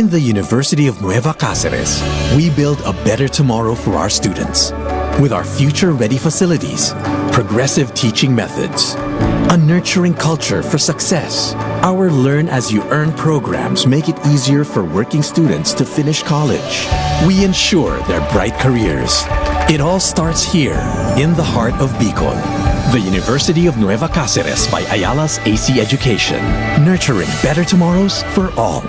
In the University of Nueva Cáceres, we build a better tomorrow for our students. With our future-ready facilities, progressive teaching methods, a nurturing culture for success, our Learn as you Earn programs make it easier for working students to finish college. We ensure their bright careers. It all starts here, in the heart of Bicol. The University of Nueva Cáceres by Ayala's AC Education, nurturing better tomorrows for all.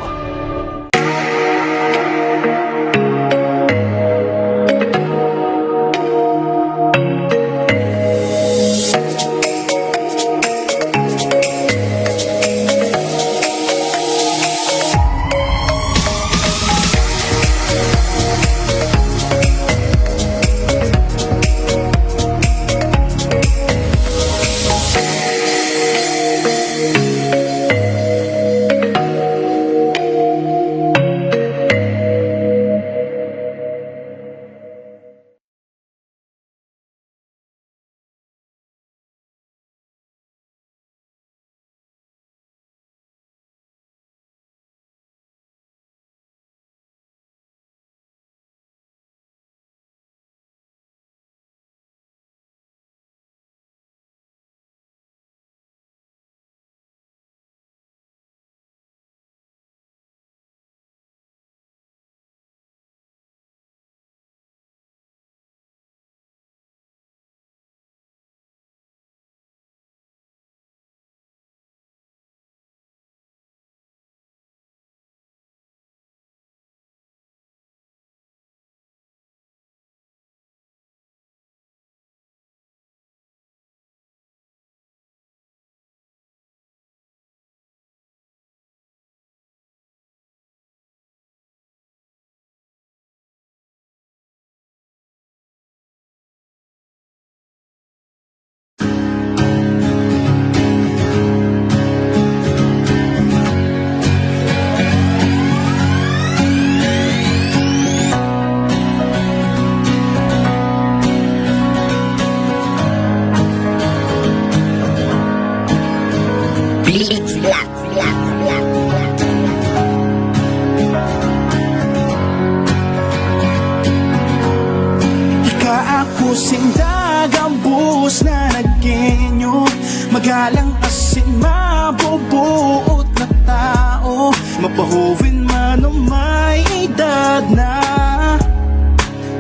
Sindag ang buhos na naggenyo, magalang asin mabubuot na tao, mapahuwin man o may edad na,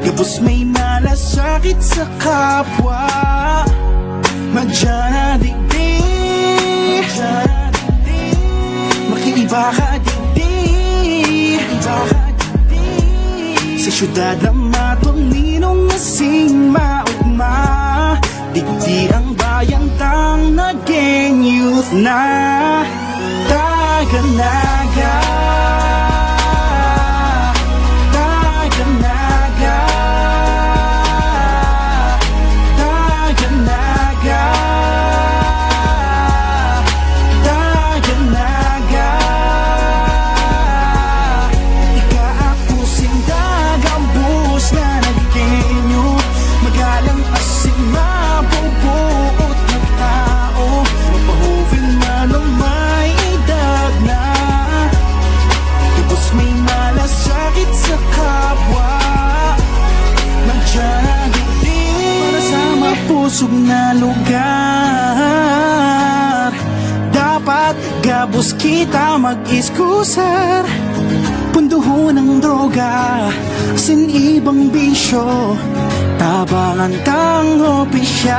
gabos may malasakit sa kapwa, madyan na digdig, makiiba ka digdig, sa syudad na matuninong nasing maugma, digdi ang bayang tang naging youth na Taganaga, Taganaga, Taganaga, Taganaga. Ika ako sindag ang buhos na nagkenyo, magalang asin mabubuot na tao, mapahuwin man o may edad na, tapos may malasakit sa kapwa, magdyanagigdig para sa mapusog na lugar. Dapat gabos kita mag-iskusar, punduho ng droga, sin ibang bisyo, tabangan tang opisyales.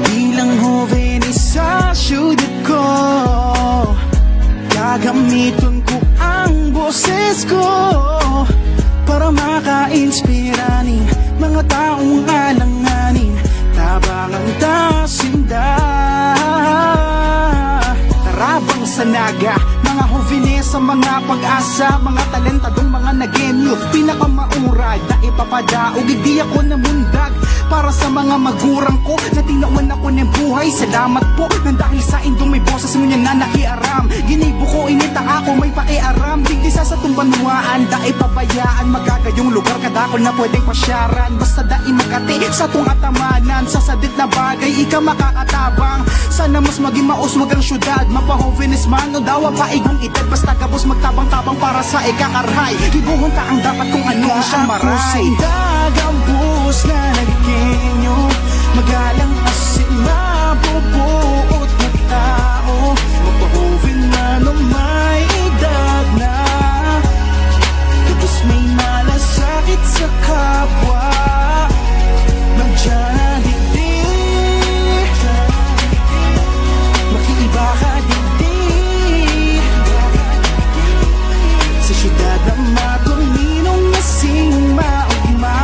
Bilang jovenis sa syudad ko, gagamitin ko ang boses ko para maka-inspiranin mga taong alanganin, tabangan ta sinda. Tarabang sa naga, mga hovines sa mga pag-asa, mga talentadong mga nagenyo, pinakamauray na ipapadaog. Hindi ako namundag para sa mga magurang ko na tinawan ako ng buhay. Salamat po nang dahil sa indong may boses mo niya na nakiaram. Ginibo ko inita ako may pakiaram, digdi sa tumba banwaan, daay pabayaan, magagayong lugar kadakol na pwedeng pasyaran. Basta daay makati sa tung atamanan, sa sadit na bagay ika makakatabang. Sana mas maging maus wag ang syudad, mapahovinis man o dawa paigong edad. Basta kabos magtabang-tabang para sa ikakarhay, ibuhon ta ang dapat kung ano siyang maray. Dagambus na nagkinyo, magalang asin mabubuot na tao, mapahovin man o may edad na, tapos may malasakit sa kapwa. Magdiyan digdig, makiiba ka digdig, sa syudad na matulinong nasing maugma,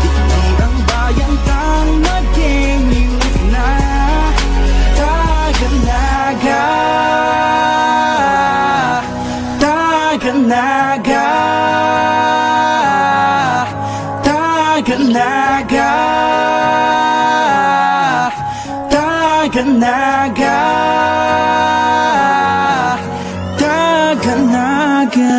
digdig ang bayang kang naging youth na Taganaga, Taganaga, Taganaga, Taganaga, Taganaga.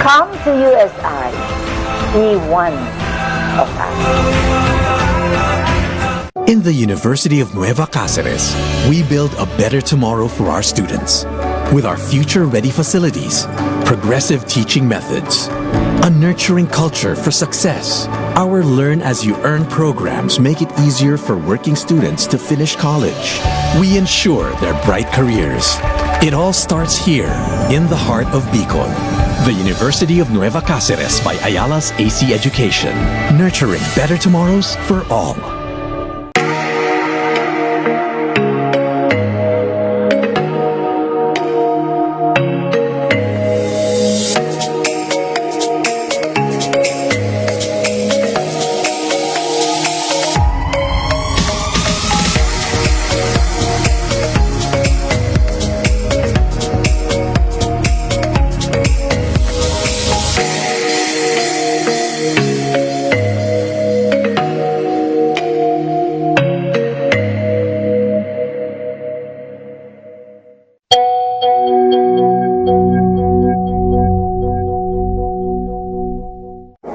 Come to USI, be one of us. In the University of Nueva Cáceres, we build a better tomorrow for our students. With our future-ready facilities, progressive teaching methods, a nurturing culture for success, our learn-as-you-earn programs make it easier for working students to finish college. We ensure their bright careers. It all starts here, in the heart of Bicol. The University of Nueva Cáceres by Ayala's AC Education, nurturing better tomorrows for all.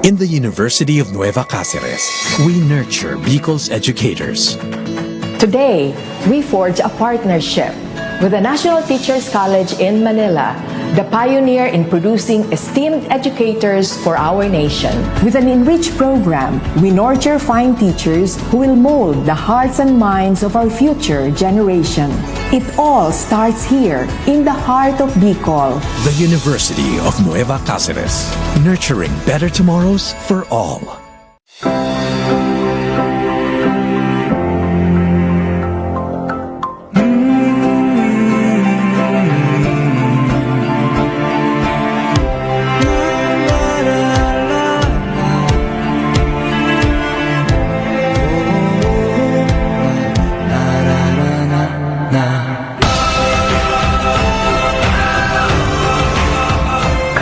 In the University of Nueva Cáceres, we nurture Bicol's educators. Today, we forge a partnership with the National Teachers College in Manila, the pioneer in producing esteemed educators for our nation. With an enriched program, we nurture fine teachers who will mold the hearts and minds of our future generation. It all starts here, in the heart of Bicol. The University of Nueva Cáceres, nurturing better tomorrows for all.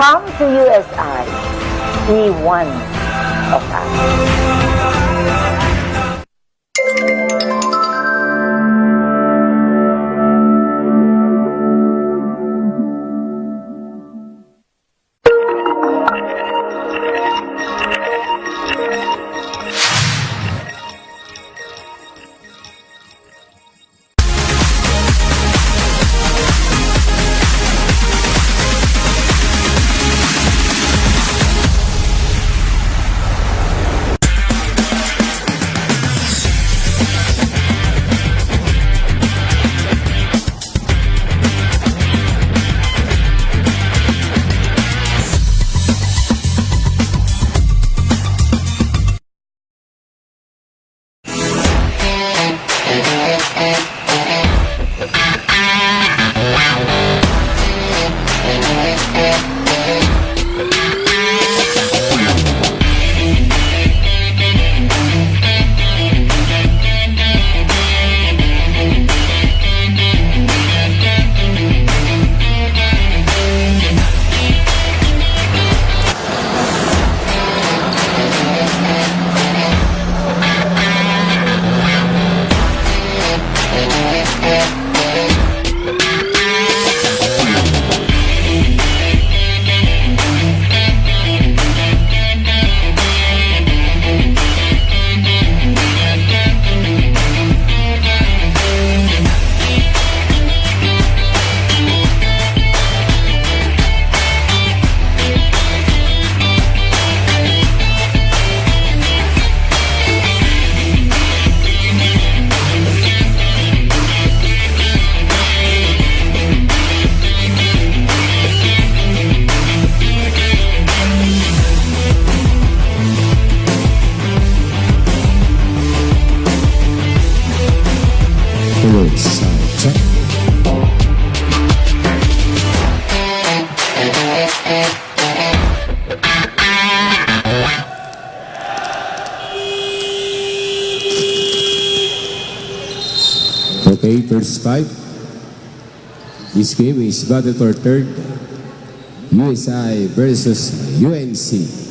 Come to USI, be one of us. Tigers 5. This game is battle for third. USI versus UNC.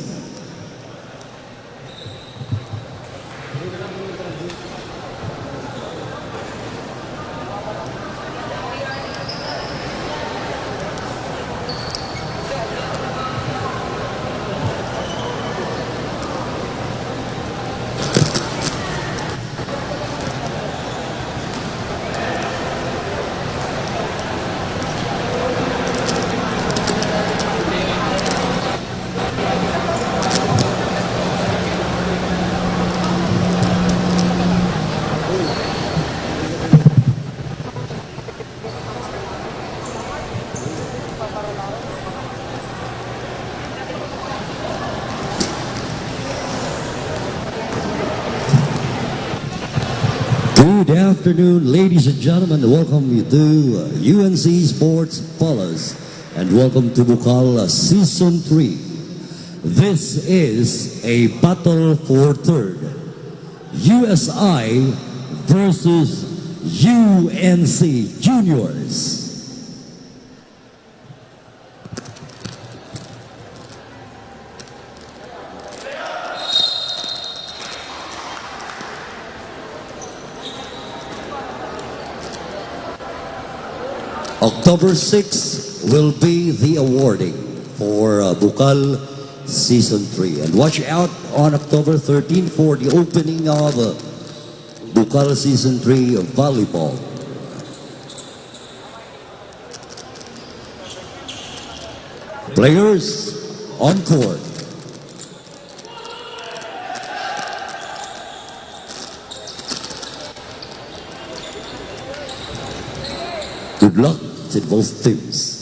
Good afternoon, ladies and gentlemen. Welcome you to UNC Sports Palace and welcome to Bukal Season 3. This is a battle for third. USI versus UNC Juniors. October 6 will be the awarding for Bukal Season 3. And watch out on October 13 for the opening of Bukal Season 3 of volleyball. Players on court. Good luck to both teams.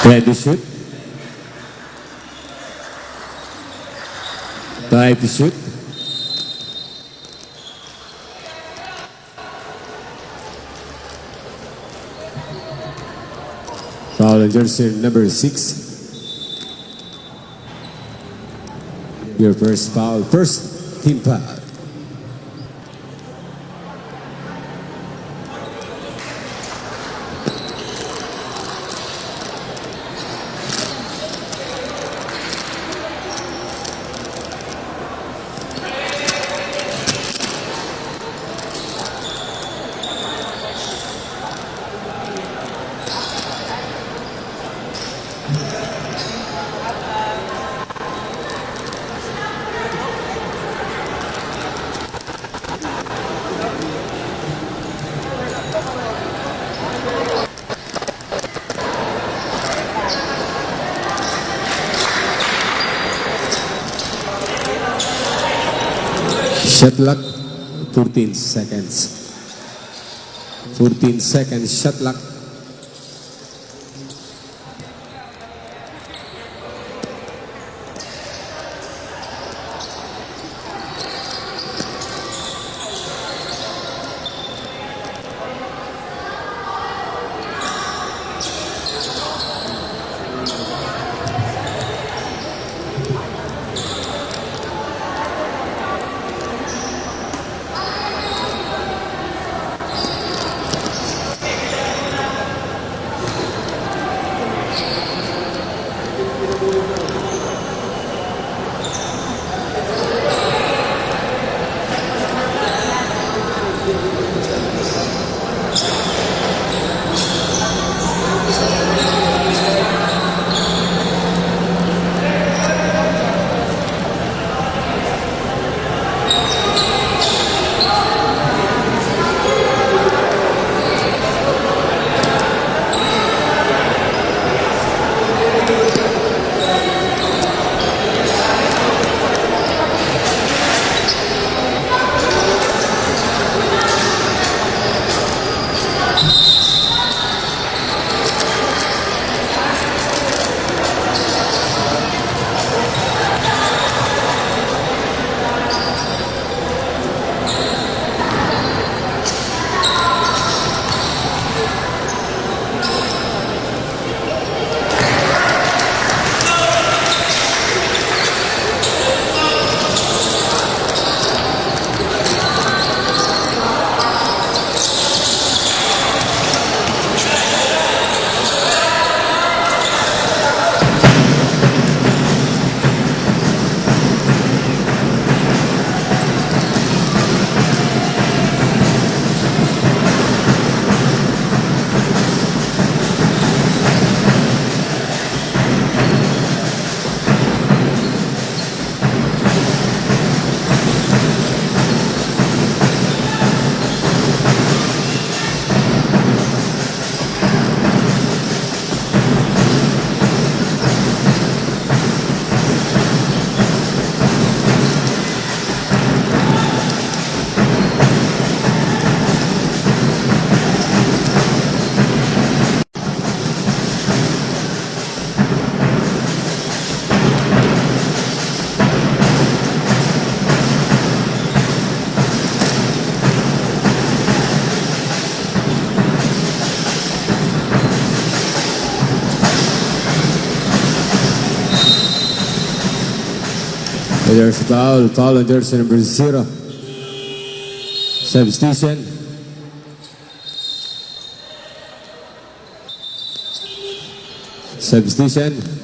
Ready to shoot. Try to shoot. Foul on jersey number 6. Your first foul, first team foul. Shot clock, 14 seconds. 14 seconds shot clock. There's foul on jersey number 0. Substitution. Substitution.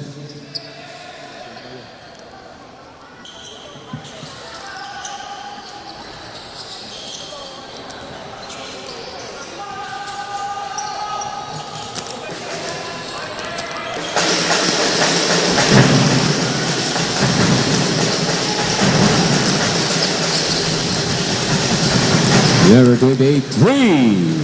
Number 28, 3.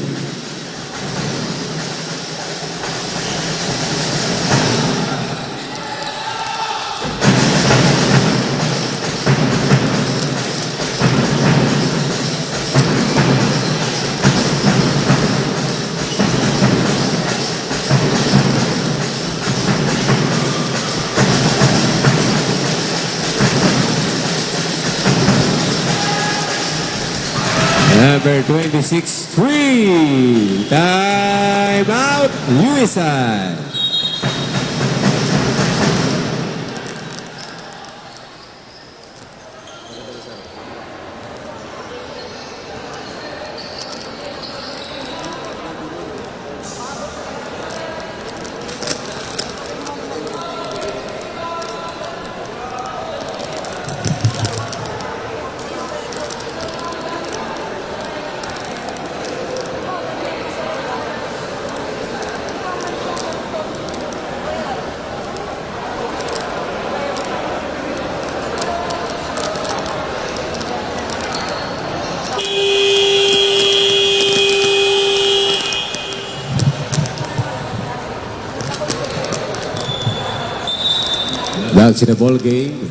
Number 26, 3. Time out, USA. Back to the ball game.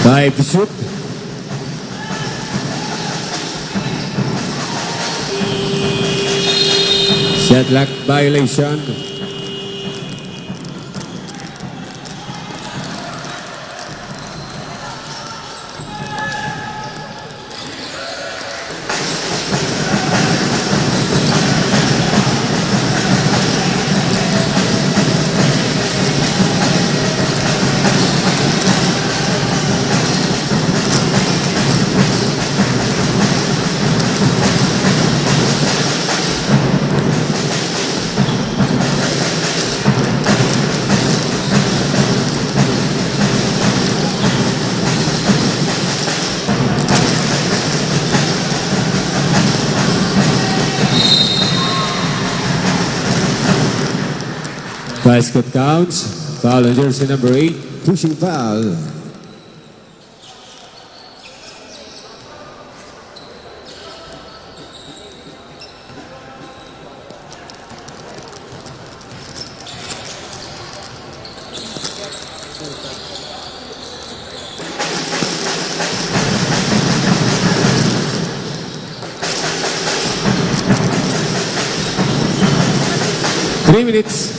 By Bishop. Shot clock violation. Basket counts. Foul on jersey number 8. Pushing foul. Three minutes.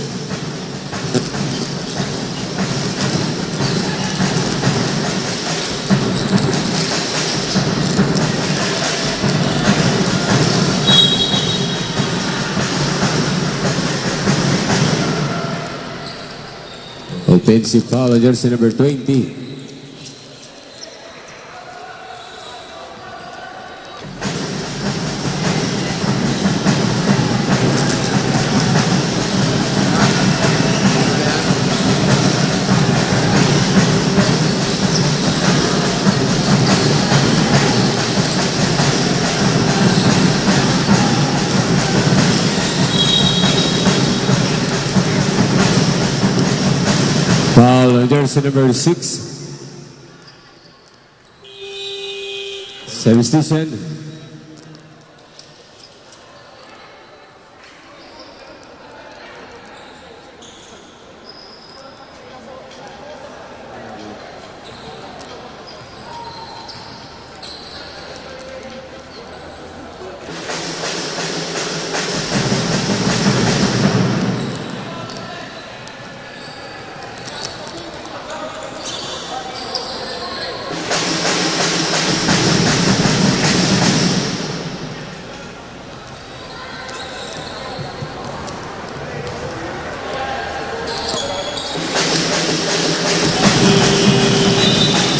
Offensive foul on jersey number 20. Foul on jersey number 6. Substitution.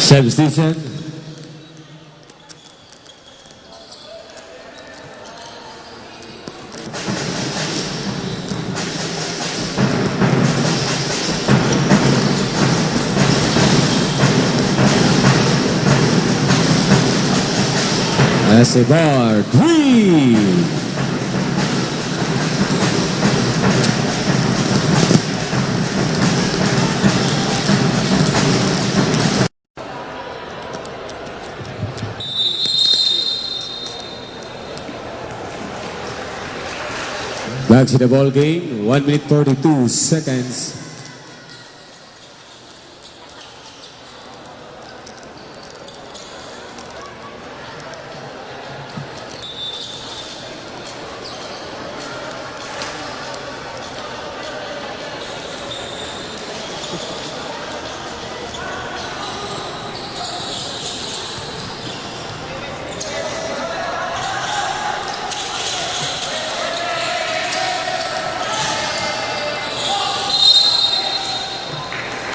Substitution. Escobar, 3. Back to the ball game, 1 minute 42 seconds.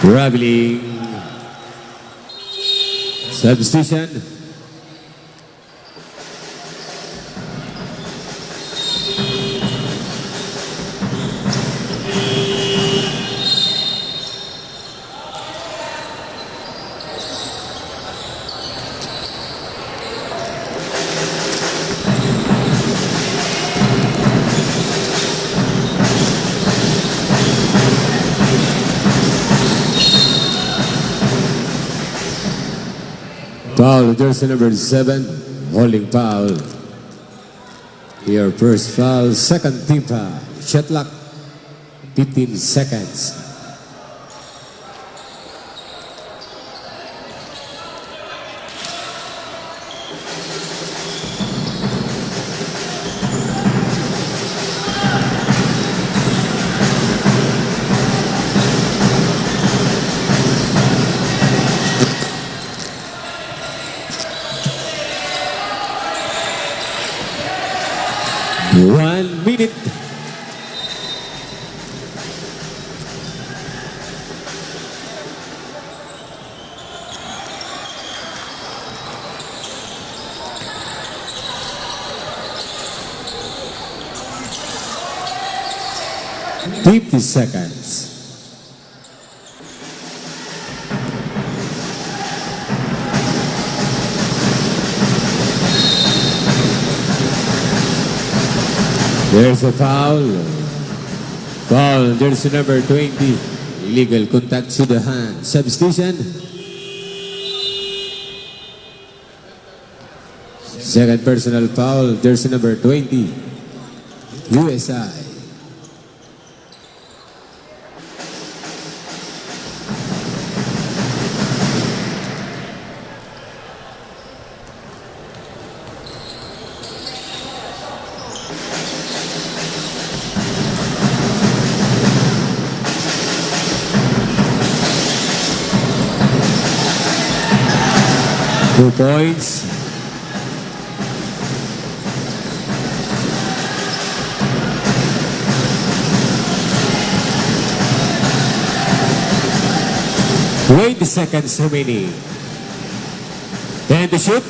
Traveling. Substitution. Foul, jersey number 7, holding foul. Your first foul, second team foul. Shot clock, 15 seconds. One minute. $50 seconds. There's a foul. Foul, jersey number 20. Illegal contact to the hand. Substitution. Second personal foul, jersey number 20. USI. Two points. Wait the seconds remaining. 10 to shoot.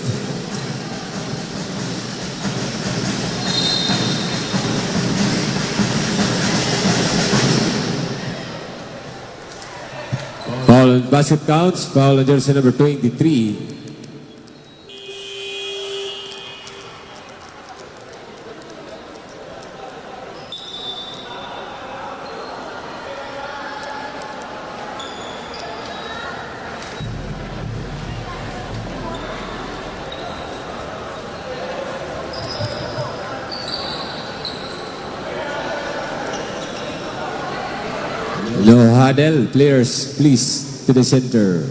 Foul and basket counts. Foul on jersey number 23. No huddle, players please to the center.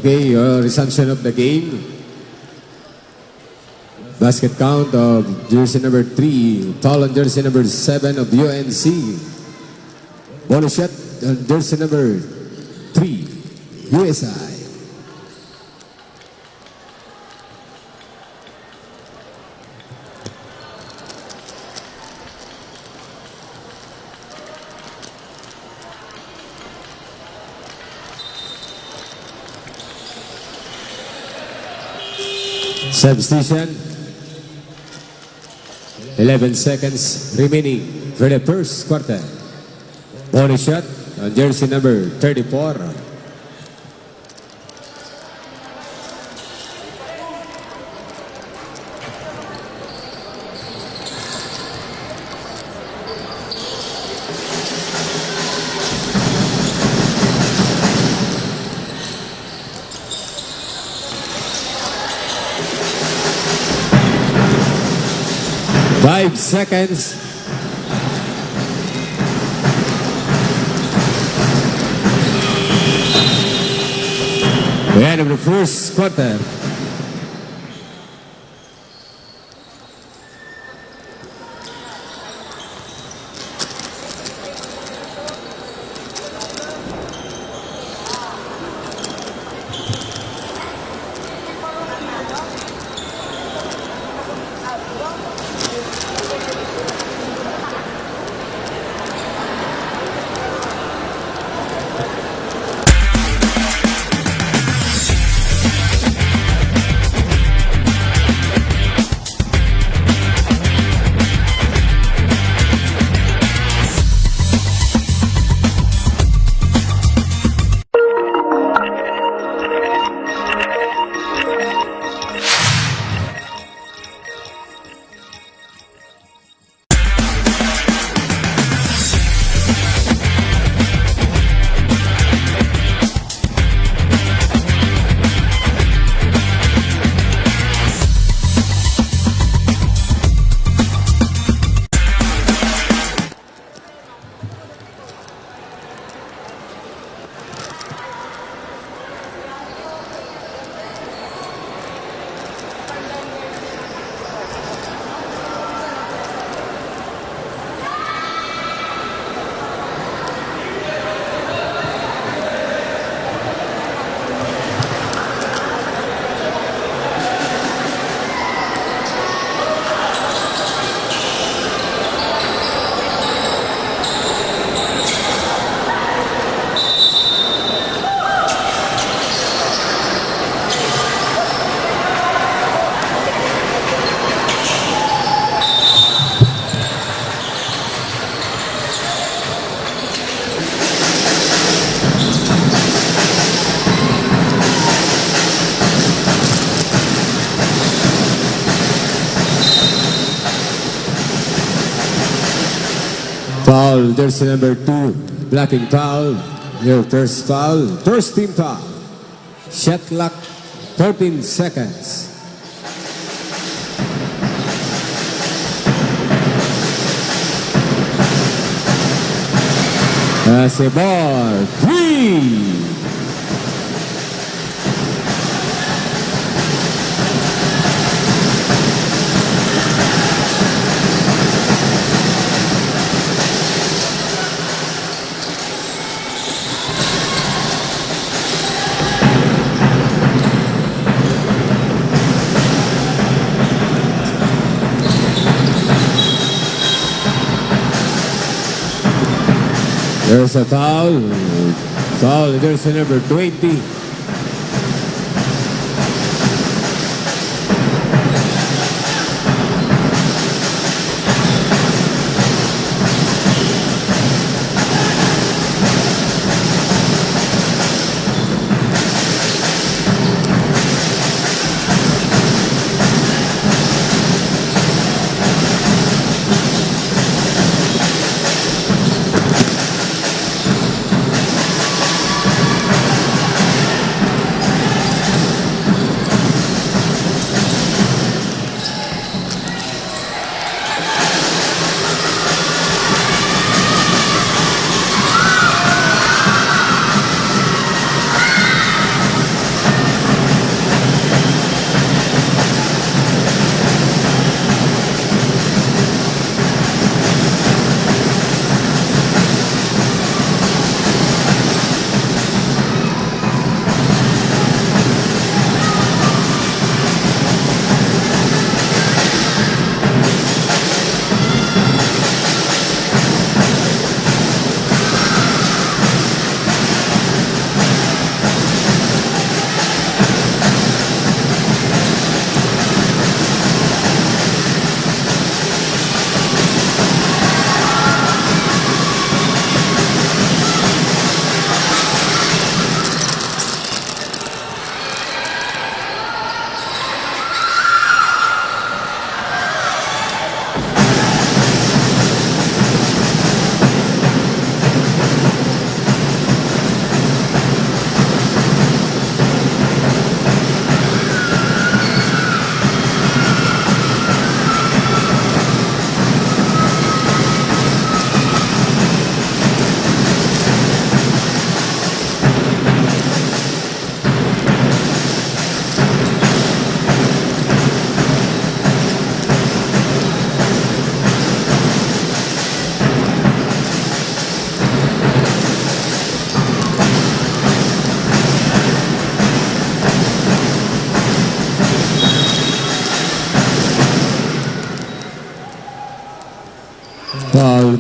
Okay, your resumption of the game. Basket count of jersey number 3, foul on jersey number 7 of UNC. Bonus shot on jersey number 3, USI. Substitution. 11 seconds remaining for the first quarter. Bonus shot on jersey number 34. Five seconds. The end of the first quarter. Foul, jersey number 2, blocking foul. Your first foul, first team foul. Shot clock, 13 seconds. Basketball, 3. There's a foul. Foul, there's a number 20.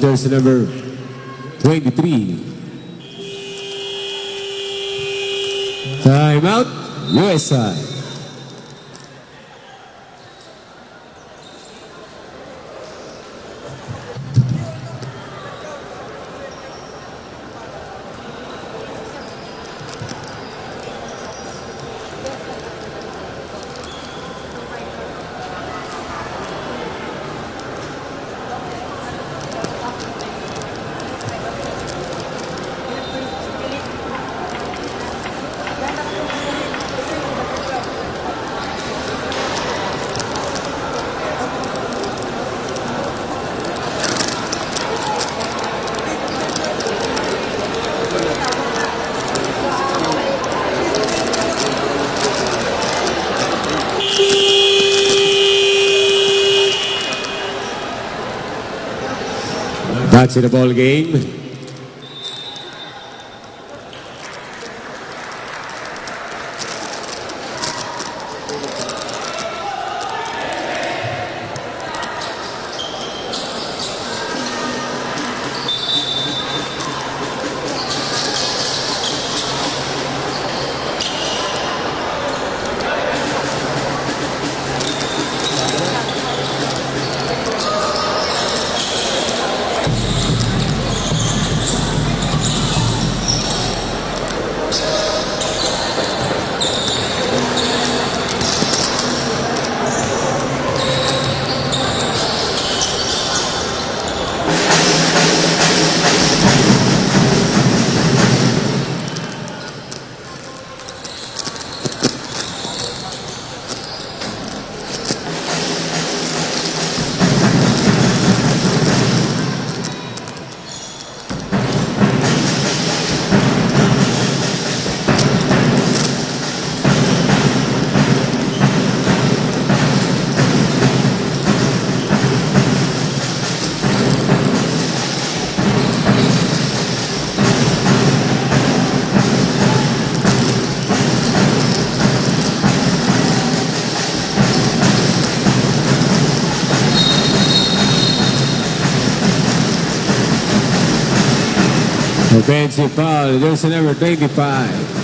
jersey number 23. Time out, USA. Back to the ball game. Offensive foul, jersey number 25.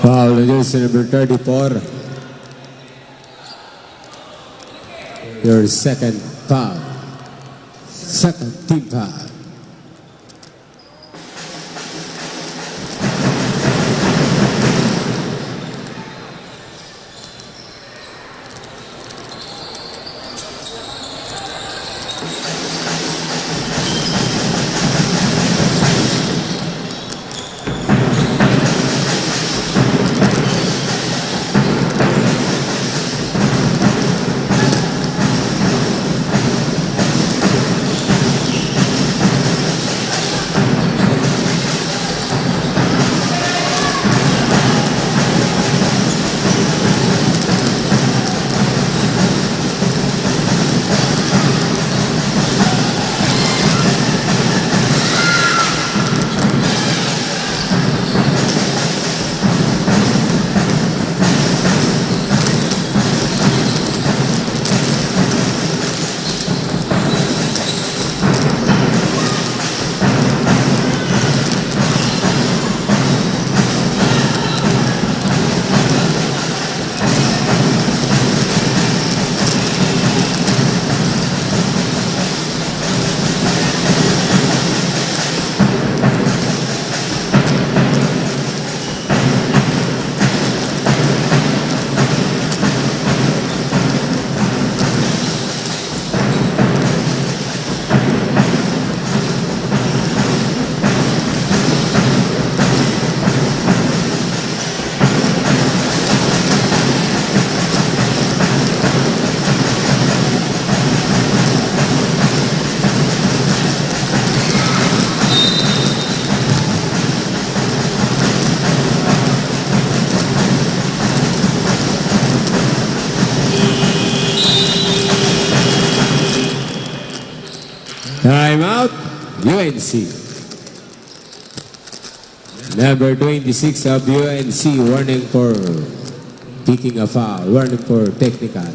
Foul, jersey number 34. Your second foul. Second team foul. Time out. UNC. Number 26 of UNC warning for kicking a foul. Warning for technical.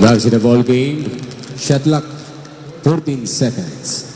Back in the ball game. Shot clock 14 seconds.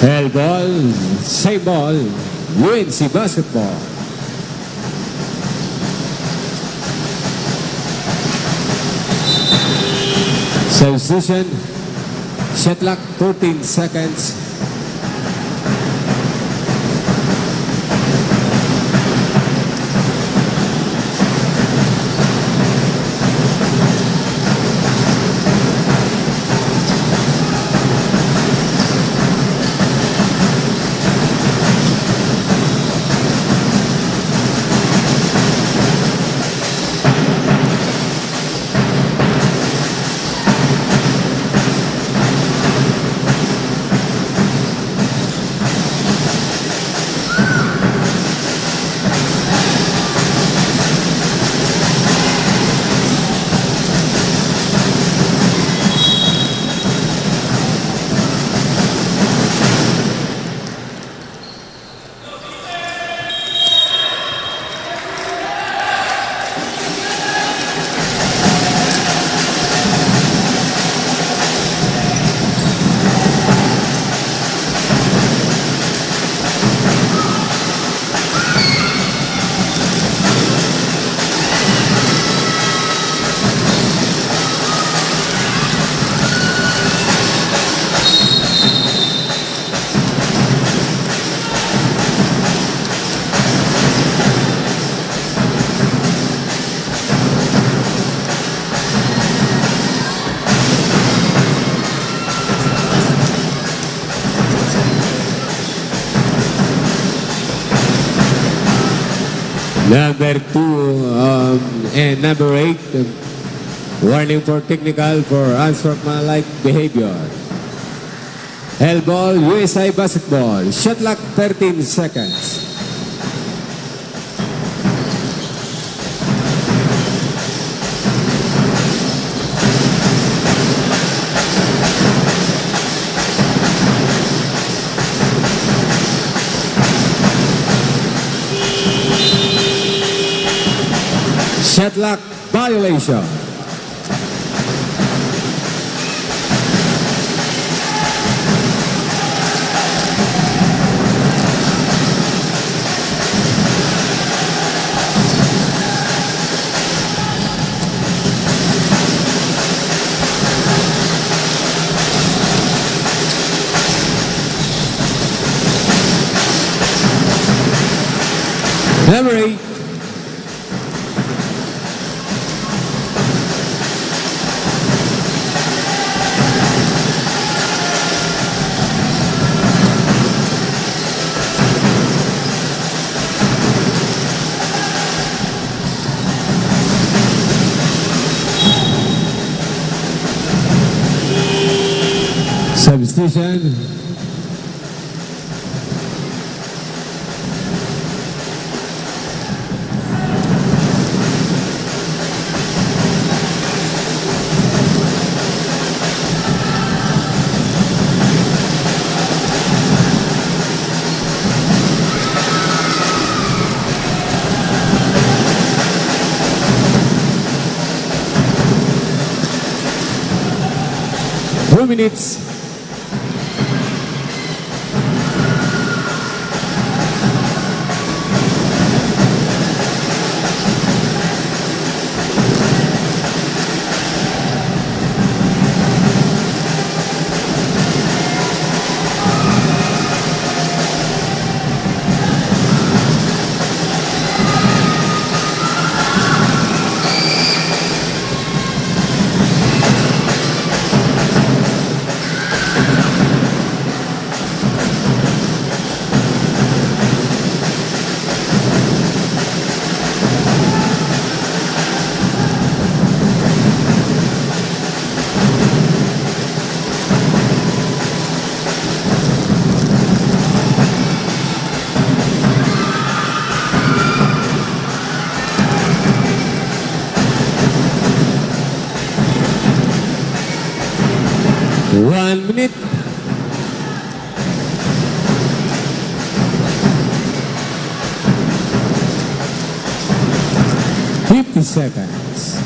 Hell ball, same ball, UNC basketball. Substitution, shot clock 14 seconds. Number 2 and number 8, warning for technical for unsportsmanlike behavior. Hell ball, USA basketball. Shot clock 13 seconds. Shot clock violation. Number 8. Substitution, 2 minutes. One minute. Fifty seconds.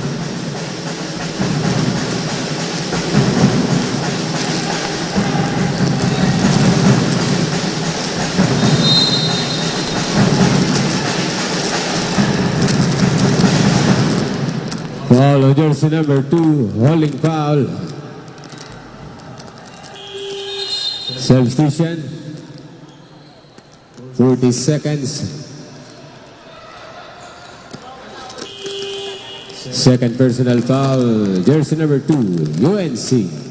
Foul on jersey number 2, holding foul. Substitution. 40 seconds. Second personal foul, jersey number 2, UNC.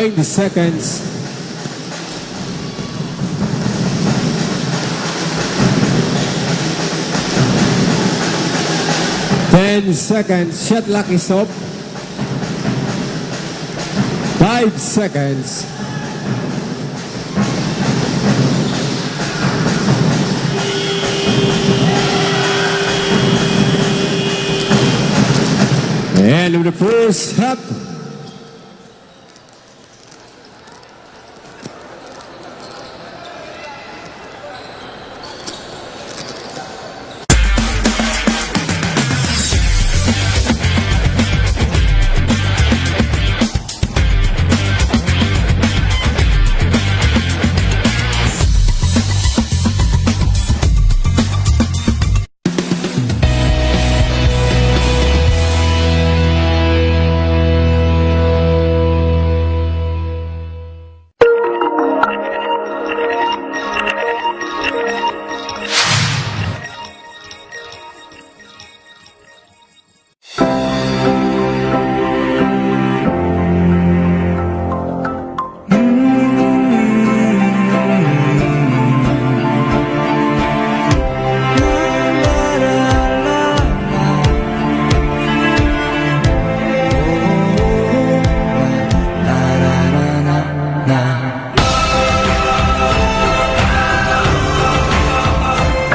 The seconds. Ten seconds. Shot clock is up. 5 seconds. End of the first half.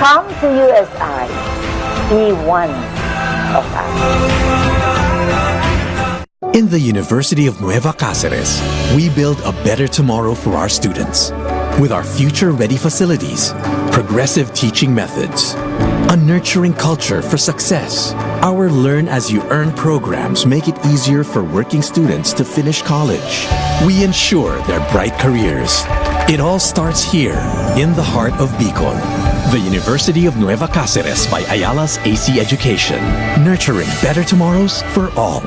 Come to USI. Be one of us. In the University of Nueva Cáceres, we build a better tomorrow for our students. With our future-ready facilities, progressive teaching methods, a nurturing culture for success, our Learn As You Earn programs make it easier for working students to finish college. We ensure their bright careers. It all starts here, in the heart of Bicol. The University of Nueva Cáceres by Ayala's AC Education, nurturing better tomorrows for all.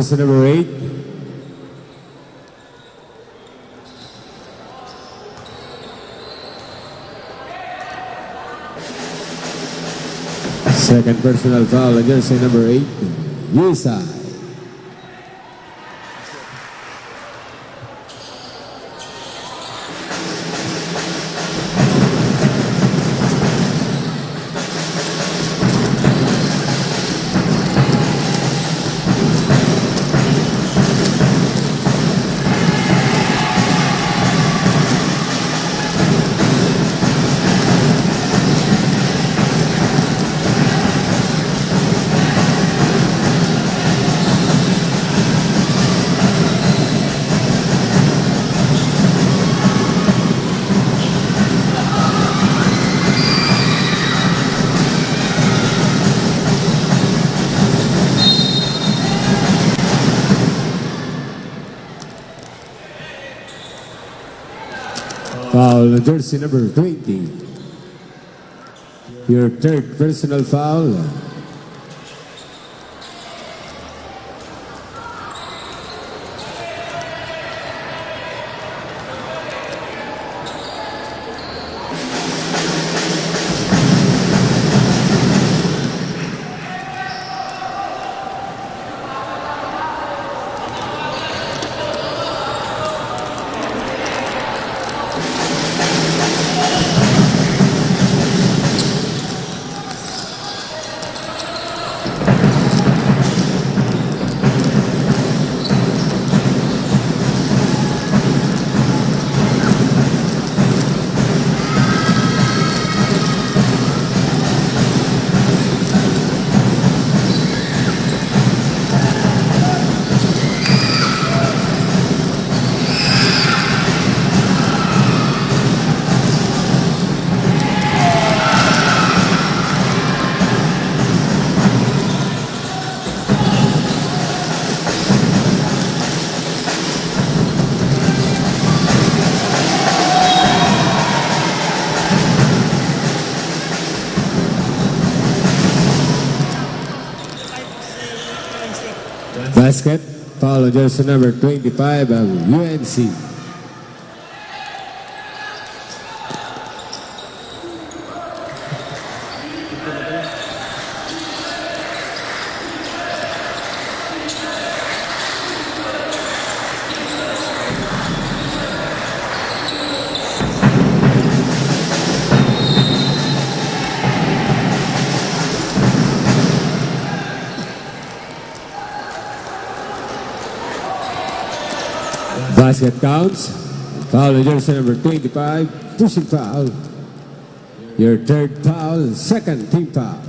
jersey number 8. Second personal foul on jersey number 8, Yusai. Foul on jersey number 20. Your third personal foul. Basket, foul on jersey number 25 of UNC. Basket counts. Foul on jersey number 25, pushing foul. Your third foul, second team foul.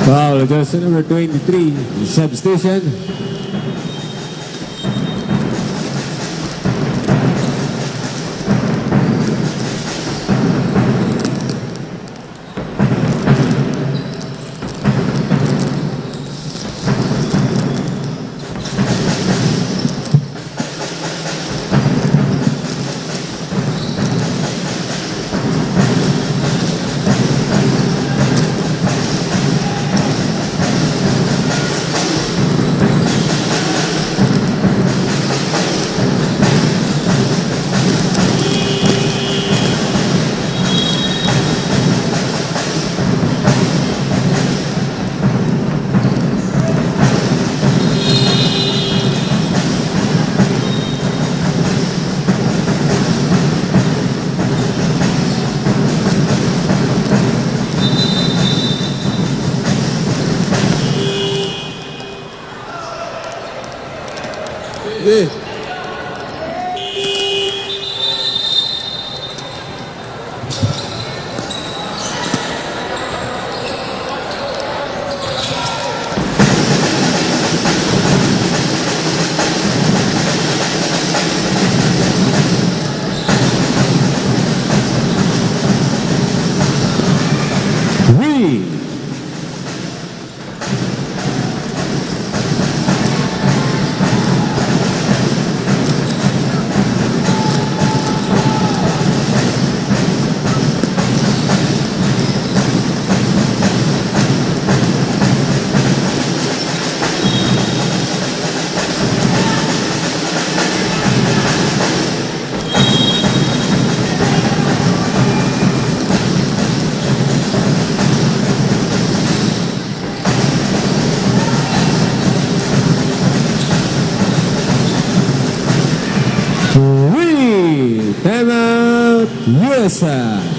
Foul, jersey number 23, substation. Time out, USA.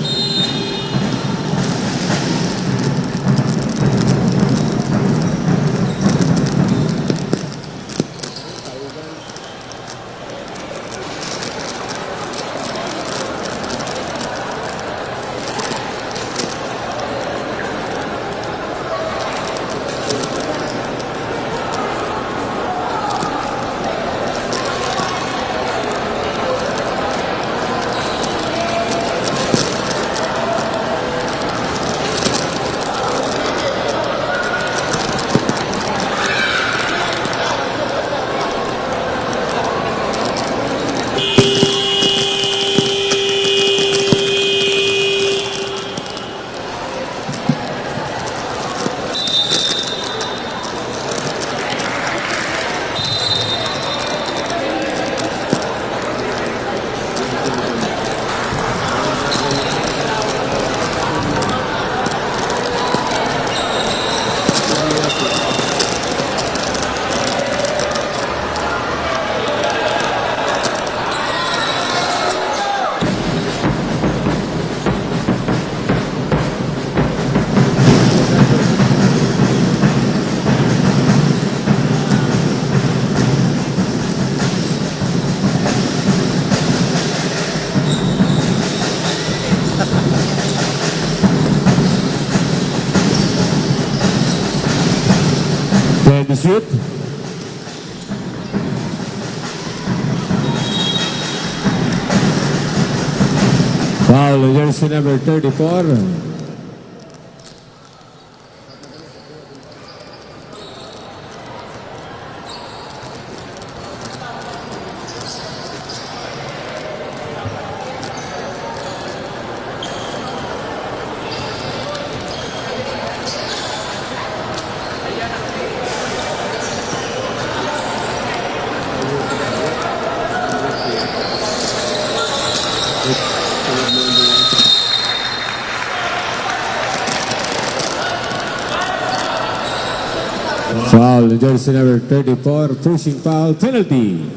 The shoot. Foul, jersey number 34. Foul, jersey number 34, pushing foul, penalty.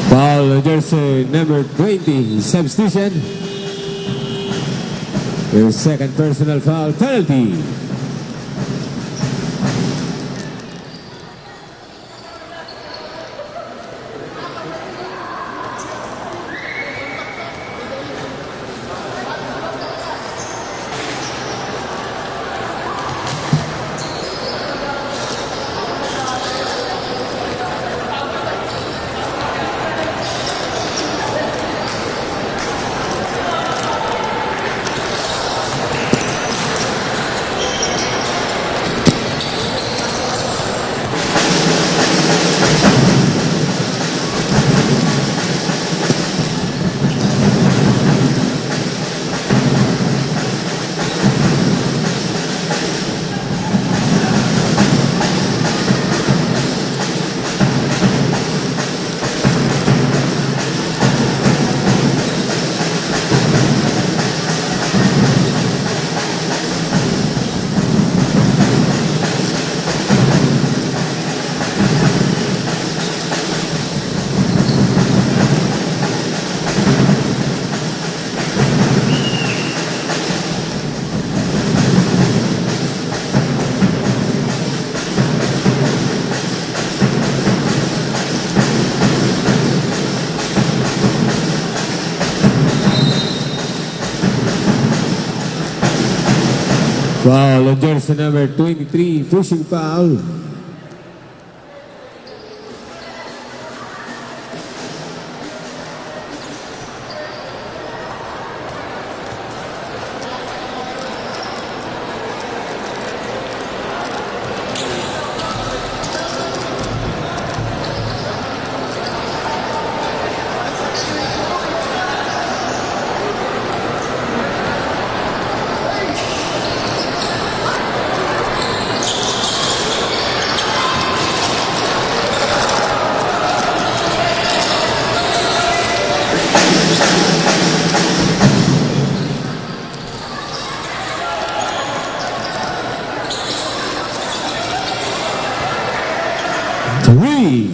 Foul, jersey number 20, substitution. Your second personal foul, penalty. Foul on jersey number 23, pushing foul. Three.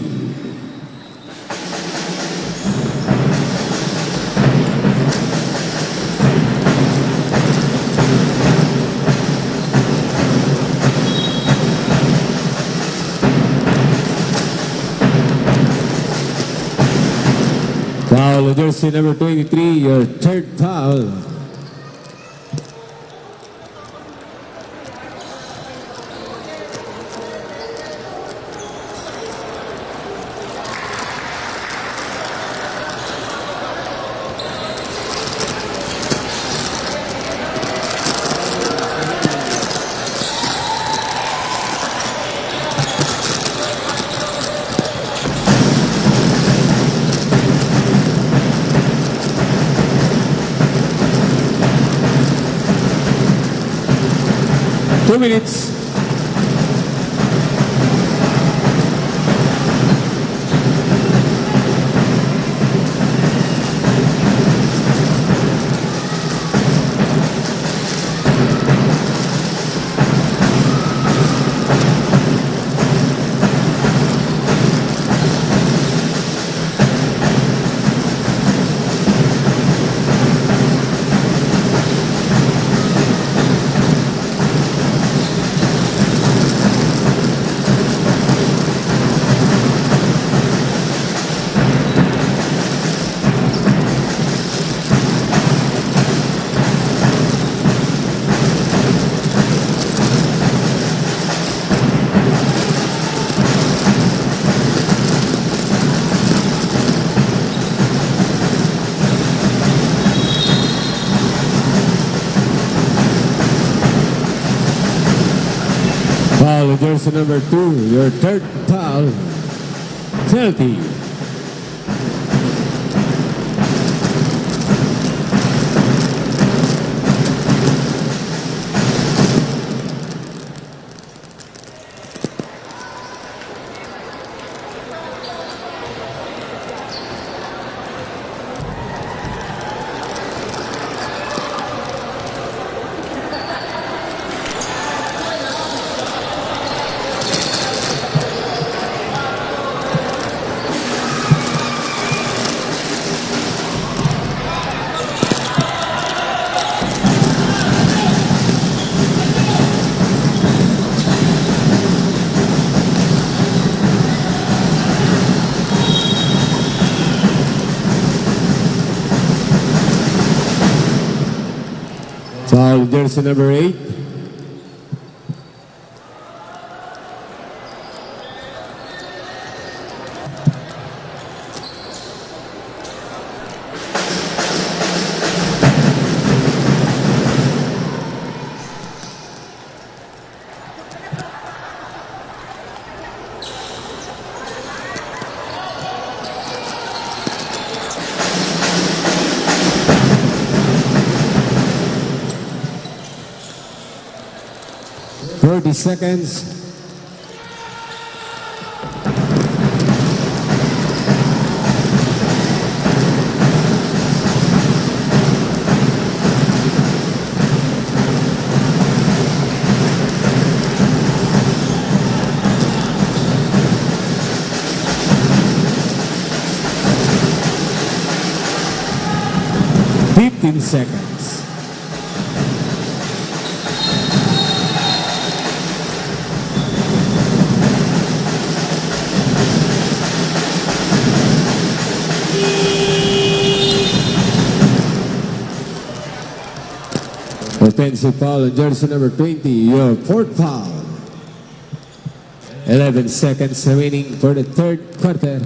Foul on jersey number 23, your third foul. Two minutes. Foul on jersey number 2, your third foul. Penalty. Foul jersey number 8. Seconds. Seconds. Offensive foul on jersey number 20, your fourth foul. 11 seconds remaining for the third quarter.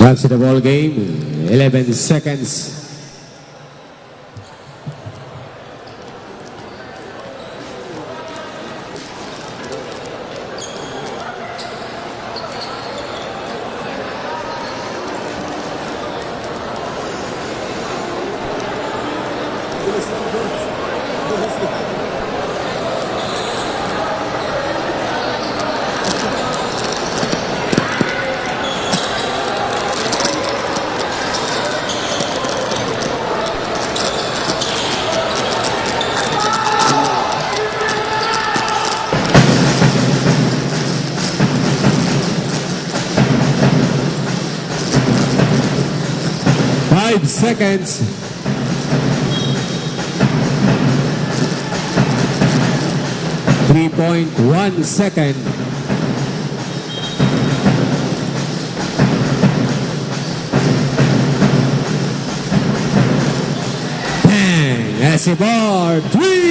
Back to the ball game, 11 seconds. Seconds. .1 second. And that's a bar 3.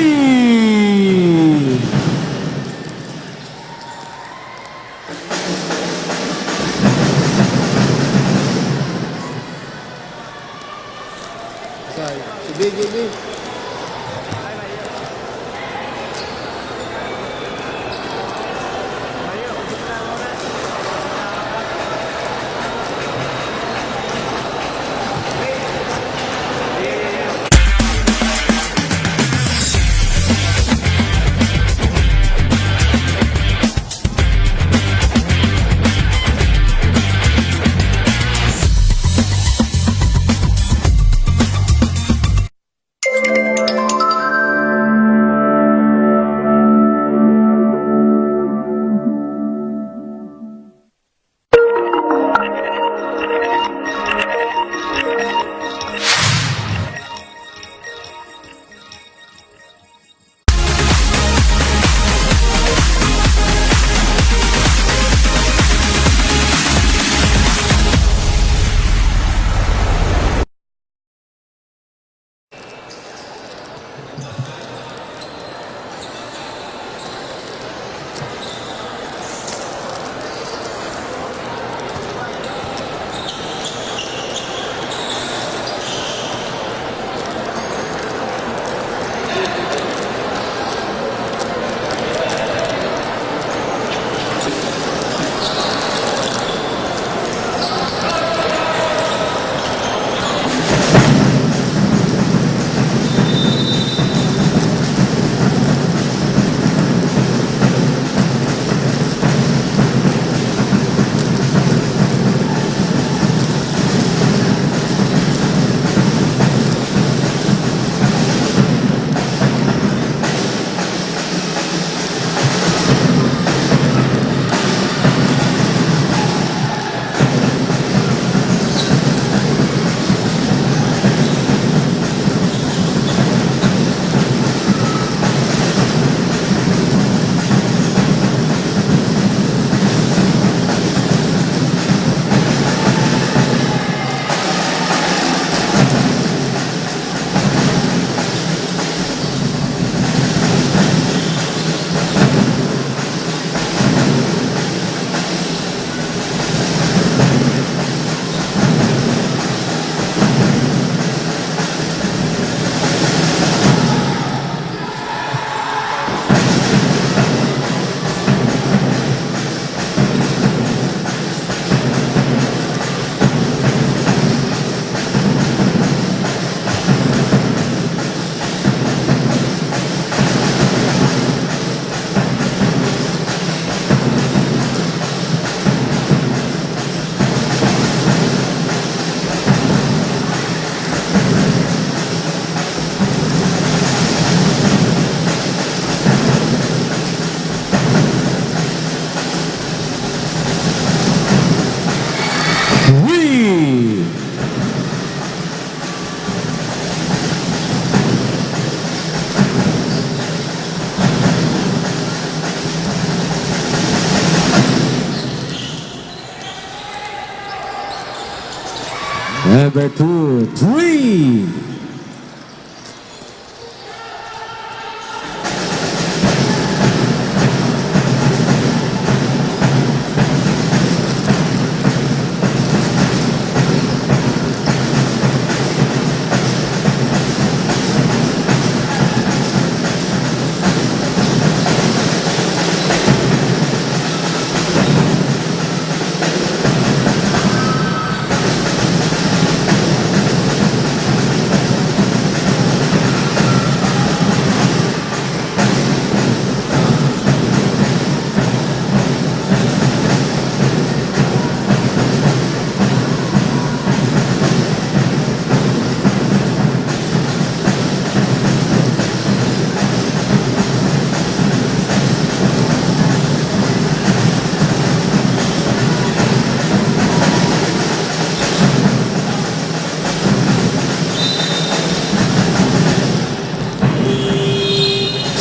Number 2, 3.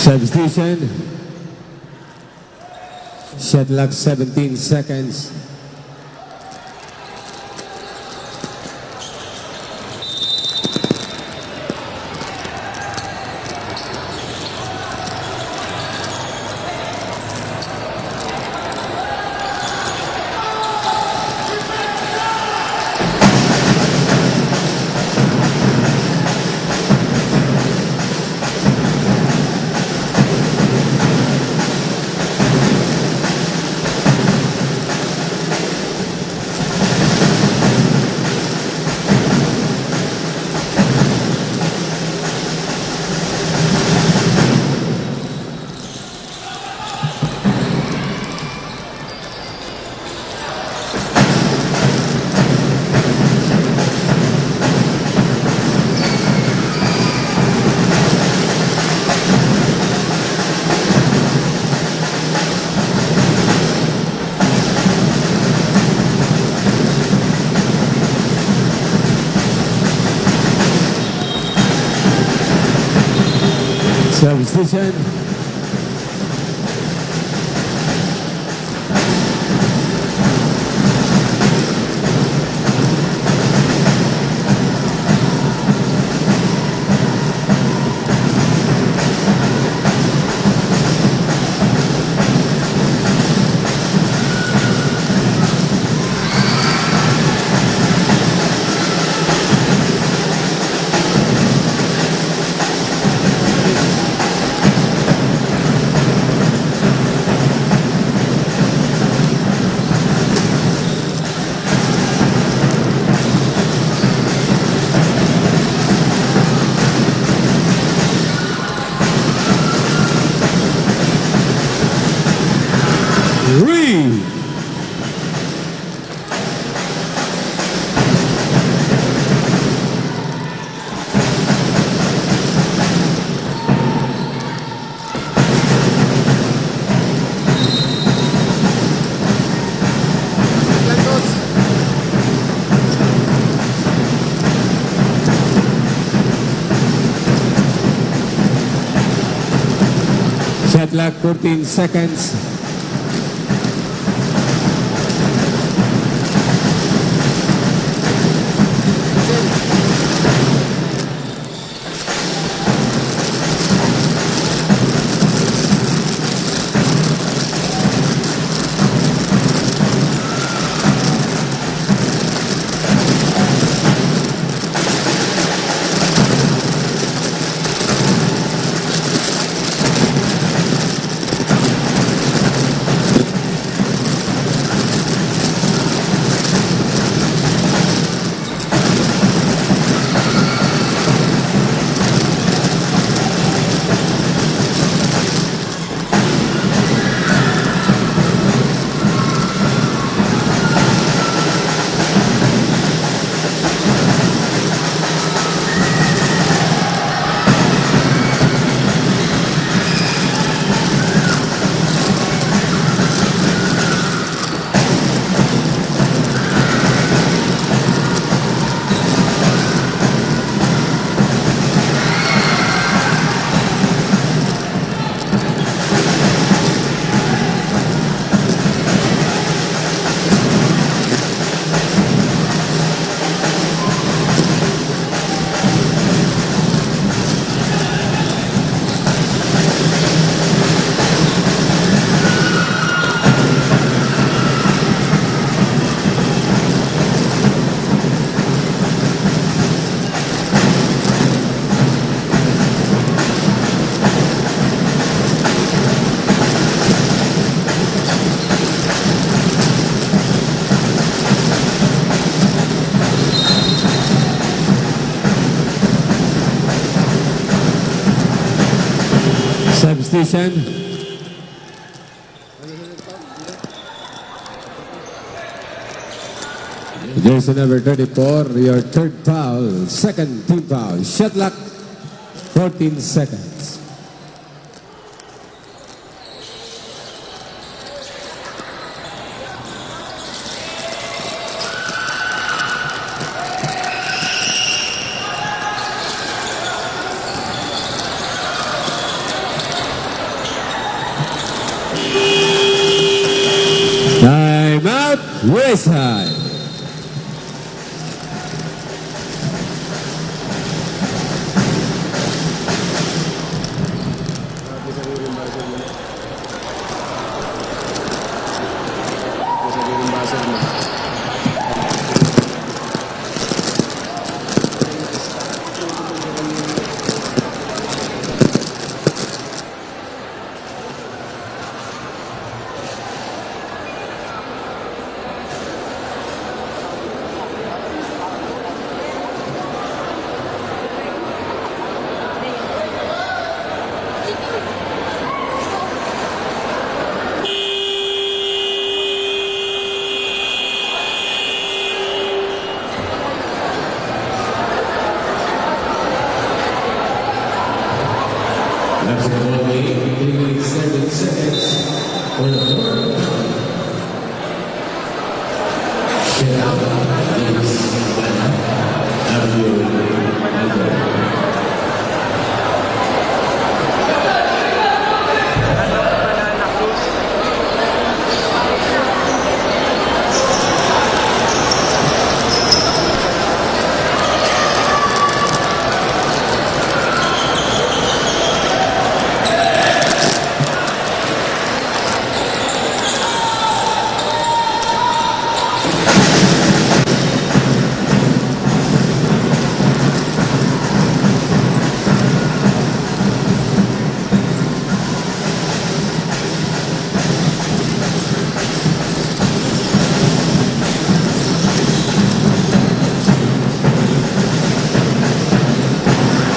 Substitution. Shot clock 17 seconds. Substitution. Three. Shot clock 14 seconds. Christian. Jersey number 34, your third foul, second team foul. Shot clock, 14 seconds. Time out, race high.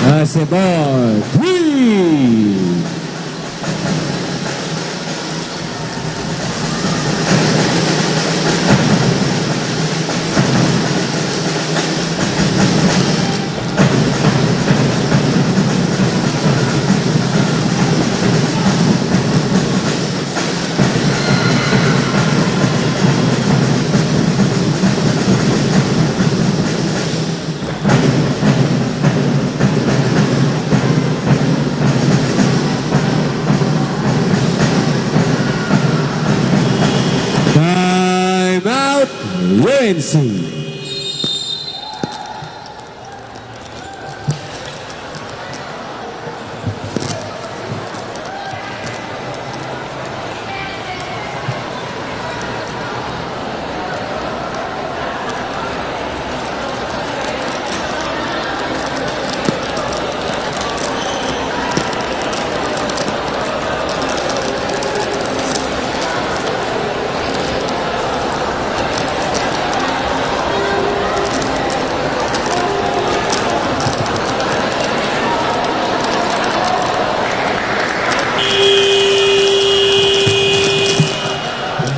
Basketball, 3. Time out, UNC.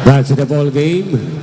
That's the ball game.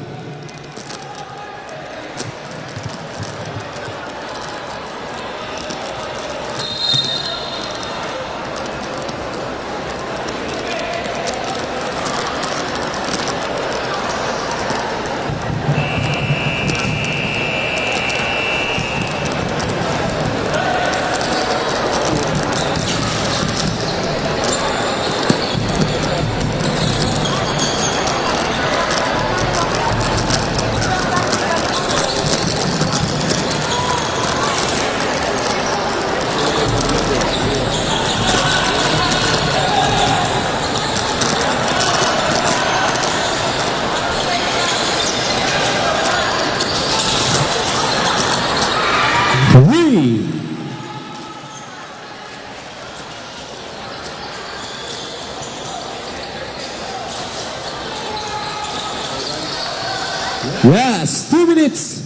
Yes, 2 minutes.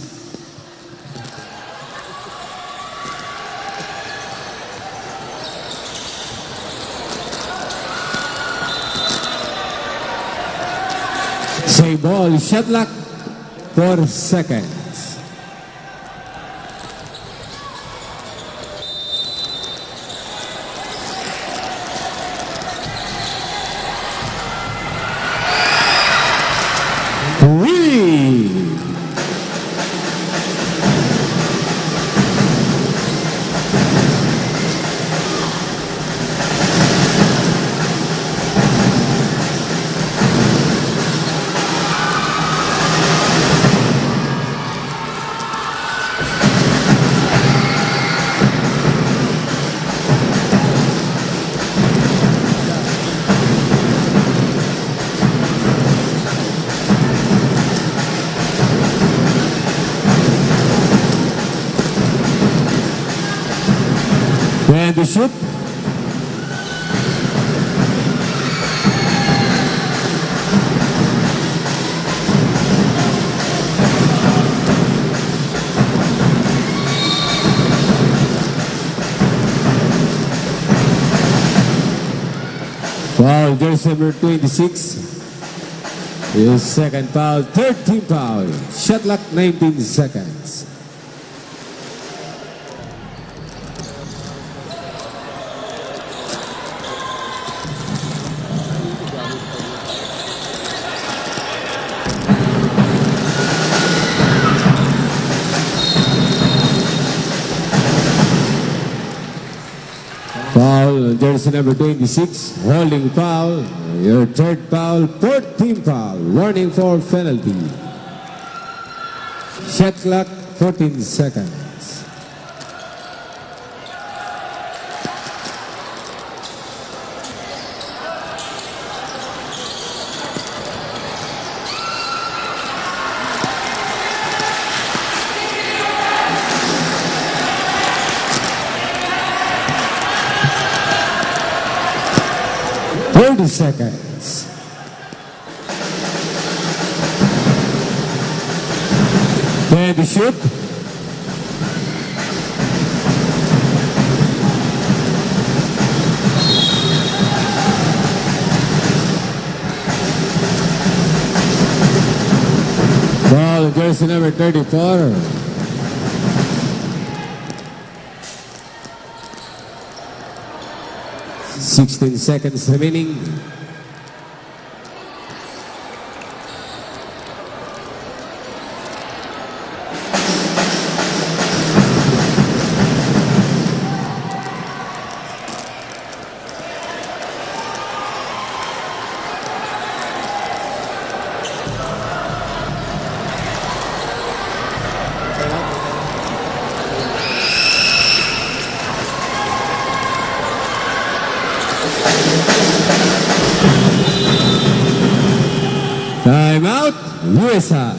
Save ball, shot clock 4 seconds. Three. And the shoot. Foul, jersey number 26. His second foul, 13 foul. Shot clock 19 seconds. Foul, jersey number 26, holding foul, your third foul, 14 foul, warning for penalty. Shot clock, 14 seconds. Seconds. Then the shoot. Ball, jersey number 34. Sixteen seconds remaining. Time out, USA.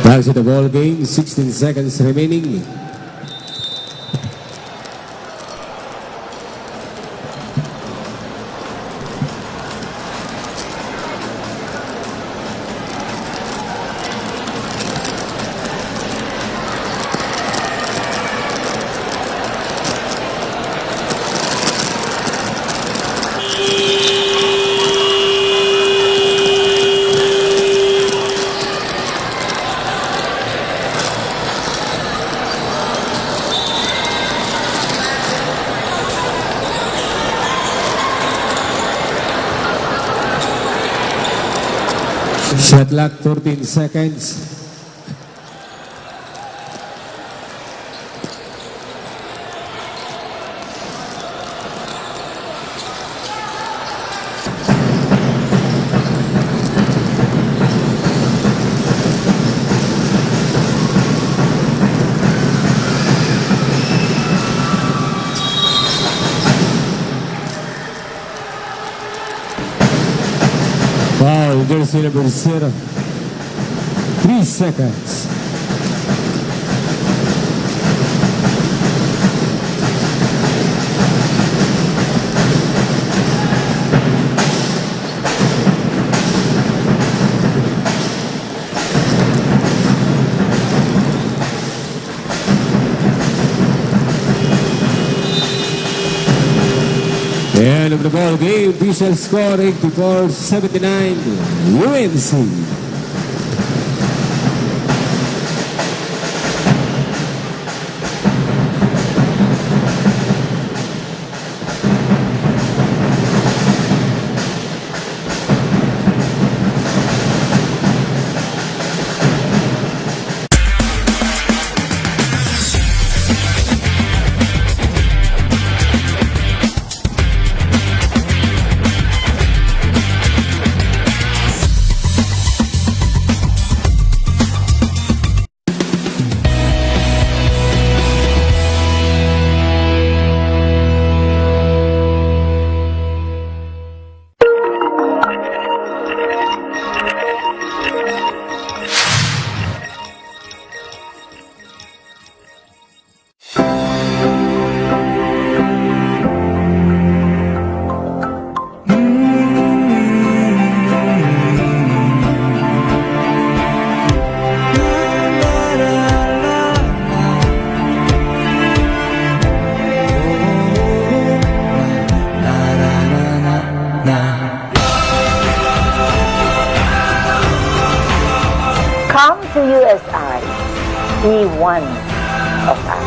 Back to the ball game, 16 seconds remaining. Shot clock 14 seconds. Ball, jersey number 0. 3 seconds. End of the ball game, official score 84-79, UNC. Come to USI. Be one of us.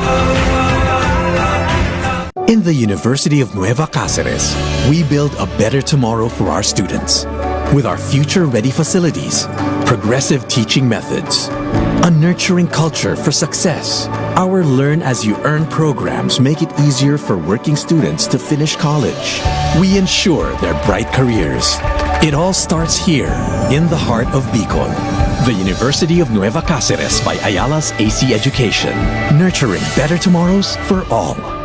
In the University of Nueva Cáceres, we build a better tomorrow for our students. With our future-ready facilities, progressive teaching methods, a nurturing culture for success, our learn-as-you-earn programs make it easier for working students to finish college. We ensure their bright careers. It all starts here, in the heart of Bicol. The University of Nueva Cáceres by Ayala's AC Education, nurturing better tomorrows for all.